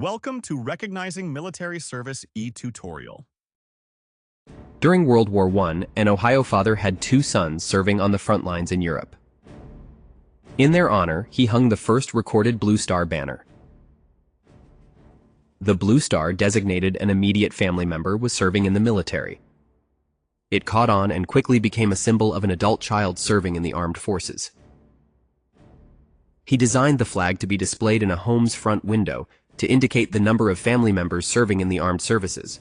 Welcome to Recognizing Military Service e-tutorial. During World War I, an Ohio father had two sons serving on the front lines in Europe. In their honor, he hung the first recorded Blue Star banner. The Blue Star designated an immediate family member was serving in the military. It caught on and quickly became a symbol of an adult child serving in the armed forces. He designed the flag to be displayed in a home's front window to indicate the number of family members serving in the armed services.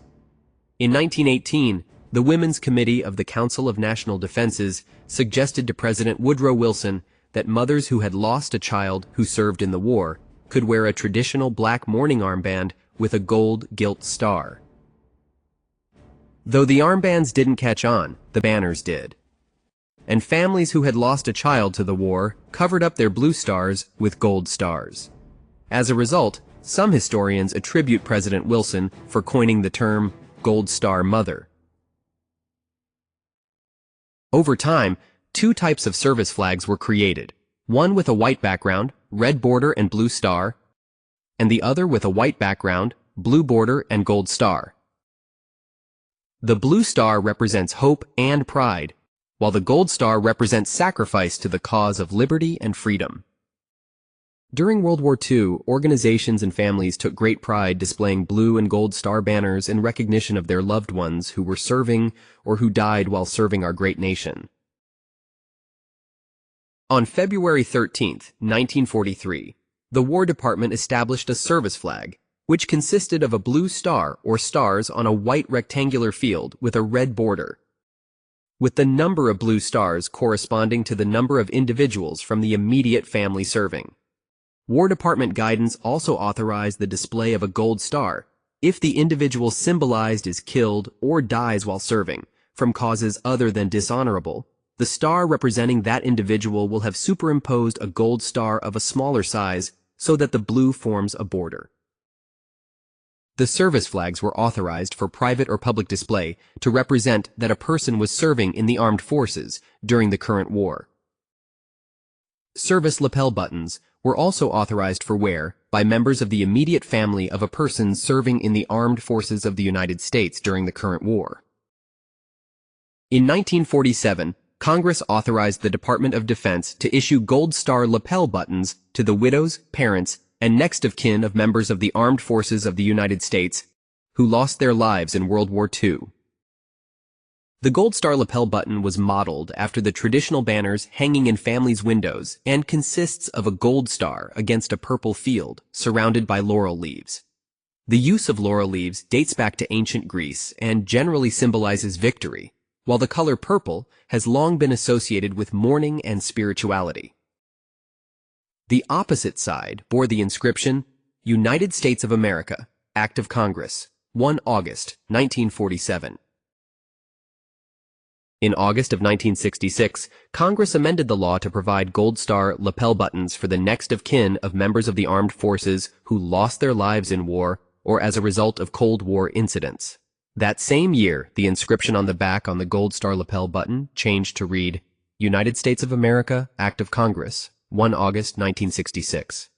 In 1918, the Women's Committee of the Council of National Defenses suggested to President Woodrow Wilson that mothers who had lost a child who served in the war could wear a traditional black mourning armband with a gold gilt star. Though the armbands didn't catch on, the banners did. And families who had lost a child to the war covered up their blue stars with gold stars. As a result, some historians attribute President Wilson for coining the term Gold Star Mother. Over time, two types of service flags were created, one with a white background, red border and blue star, and the other with a white background, blue border and gold star. The blue star represents hope and pride, while the gold star represents sacrifice to the cause of liberty and freedom. During World War II, organizations and families took great pride displaying blue and gold star banners in recognition of their loved ones who were serving or who died while serving our great nation. On February 13, 1943, the War Department established a service flag, which consisted of a blue star or stars on a white rectangular field with a red border, with the number of blue stars corresponding to the number of individuals from the immediate family serving. War Department guidance also authorized the display of a gold star if the individual symbolized is killed or dies while serving from causes other than dishonorable. The star representing that individual will have superimposed a gold star of a smaller size so that the blue forms a border. The service flags were authorized for private or public display to represent that a person was serving in the armed forces during the current war. Service lapel buttons were also authorized for wear by members of the immediate family of a person serving in the armed forces of the United States during the current war. In 1947, Congress authorized the Department of Defense to issue Gold Star Lapel Buttons to the widows, parents, and next of kin of members of the armed forces of the United States who lost their lives in World War II. The Gold Star Lapel Button was modeled after the traditional banners hanging in families' windows and consists of a gold star against a purple field surrounded by laurel leaves. The use of laurel leaves dates back to ancient Greece and generally symbolizes victory, while the color purple has long been associated with mourning and spirituality. The opposite side bore the inscription, United States of America, Act of Congress, 1 August, 1947. In August of 1966, Congress amended the law to provide Gold Star lapel buttons for the next of kin of members of the armed forces who lost their lives in war or as a result of Cold War incidents. That same year, the inscription on the back on the Gold Star lapel button changed to read, United States of America, Act of Congress, 1 August 1966.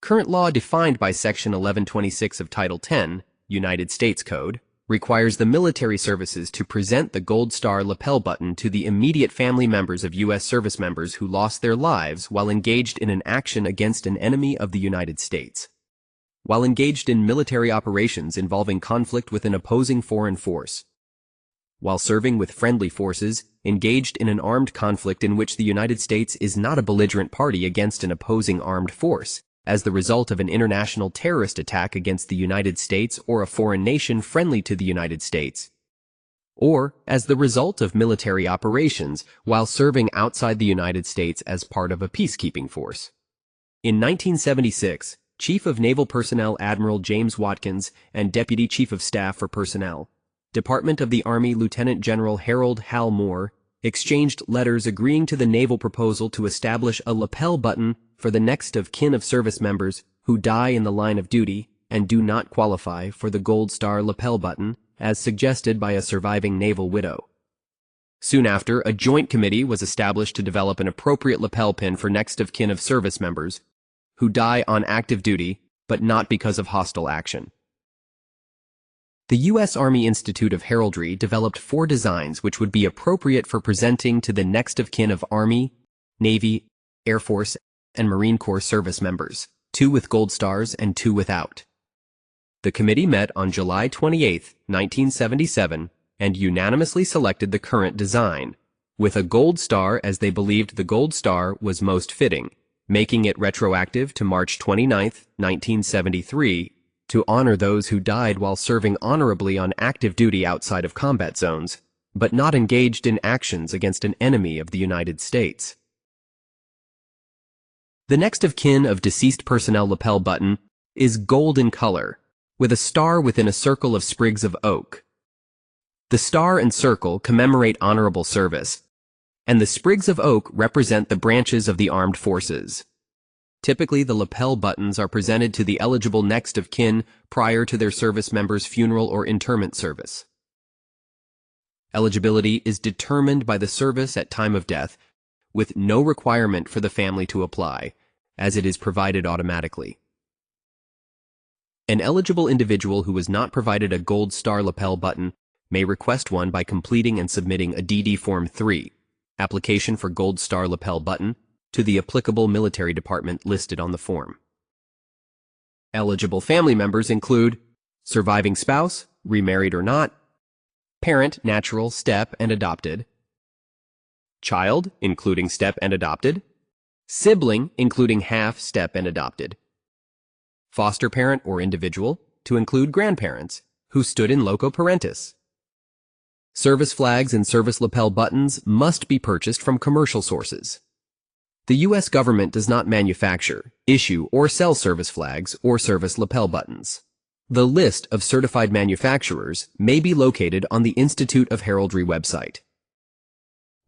Current law defined by Section 1126 of Title 10, United States Code, requires the military services to present the Gold Star lapel button to the immediate family members of U.S. service members who lost their lives while engaged in an action against an enemy of the United States. While engaged in military operations involving conflict with an opposing foreign force. While serving with friendly forces, engaged in an armed conflict in which the United States is not a belligerent party against an opposing armed force, as the result of an international terrorist attack against the United States or a foreign nation friendly to the United States, or as the result of military operations while serving outside the United States as part of a peacekeeping force. In 1976, Chief of Naval Personnel Admiral James Watkins and Deputy Chief of Staff for Personnel, Department of the Army Lieutenant General Harold Hal Moore, exchanged letters agreeing to the naval proposal to establish a lapel button for the next of kin of service members who die in the line of duty and do not qualify for the Gold Star lapel button as suggested by a surviving naval widow. Soon after, a joint committee was established to develop an appropriate lapel pin for next of kin of service members who die on active duty but not because of hostile action. The U.S. Army Institute of Heraldry developed 4 designs which would be appropriate for presenting to the next of kin of Army, Navy, Air Force, and Marine Corps service members, 2 with gold stars and 2 without. The committee met on July 28, 1977, and unanimously selected the current design, with a gold star as they believed the gold star was most fitting, making it retroactive to March 29, 1973, to honor those who died while serving honorably on active duty outside of combat zones, but not engaged in actions against an enemy of the United States. The next of kin of deceased personnel lapel button is gold in color, with a star within a circle of sprigs of oak. The star and circle commemorate honorable service, and the sprigs of oak represent the branches of the armed forces. Typically, the lapel buttons are presented to the eligible next of kin prior to their service member's funeral or interment service. Eligibility is determined by the service at time of death, with no requirement for the family to apply, as it is provided automatically. An eligible individual who was not provided a Gold Star lapel button may request one by completing and submitting a DD Form 3, application for Gold Star lapel button, to the applicable military department listed on the form. Eligible family members include surviving spouse, remarried or not, parent, natural, step, and adopted, child, including step and adopted, sibling, including half, step, and adopted, foster parent or individual, to include grandparents, who stood in loco parentis. Service flags and service lapel buttons must be purchased from commercial sources. The U.S. government does not manufacture, issue, or sell service flags or service lapel buttons. The list of certified manufacturers may be located on the Institute of Heraldry website.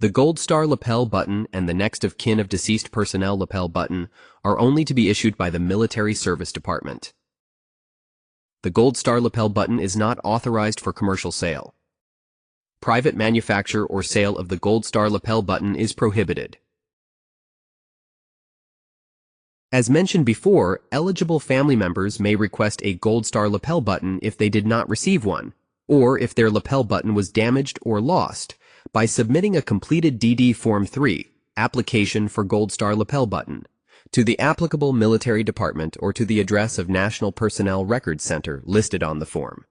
The Gold Star lapel button and the next of kin of deceased personnel lapel button are only to be issued by the Military Service Department. The Gold Star lapel button is not authorized for commercial sale. Private manufacture or sale of the Gold Star lapel button is prohibited. As mentioned before, eligible family members may request a Gold Star lapel button if they did not receive one, or if their lapel button was damaged or lost, by submitting a completed DD Form 3, application for Gold Star lapel button, to the applicable military department or to the address of National Personnel Records Center listed on the form.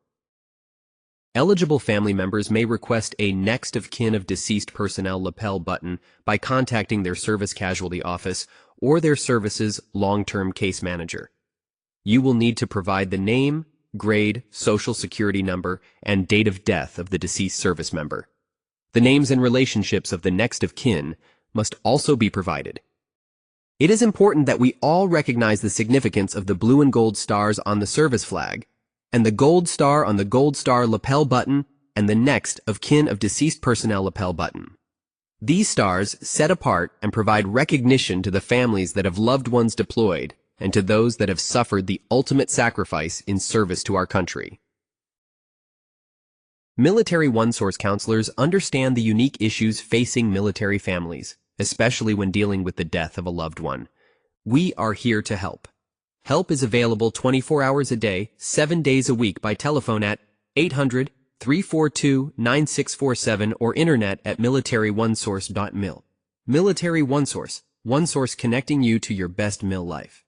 Eligible family members may request a next of kin of deceased personnel lapel button by contacting their service casualty office or their service's long-term case manager. You will need to provide the name, grade, social security number, and date of death of the deceased service member. The names and relationships of the next of kin must also be provided. It is important that we all recognize the significance of the blue and gold stars on the service flag, and the gold star on the Gold Star lapel button, and the next of kin of deceased personnel lapel button. These stars set apart and provide recognition to the families that have loved ones deployed and to those that have suffered the ultimate sacrifice in service to our country. Military OneSource counselors understand the unique issues facing military families, especially when dealing with the death of a loved one. We are here to help. Help is available 24 hours a day, 7 days a week by telephone at 800-342-9647 or internet at militaryonesource.mil. Military OneSource, OneSource connecting you to your best mil life.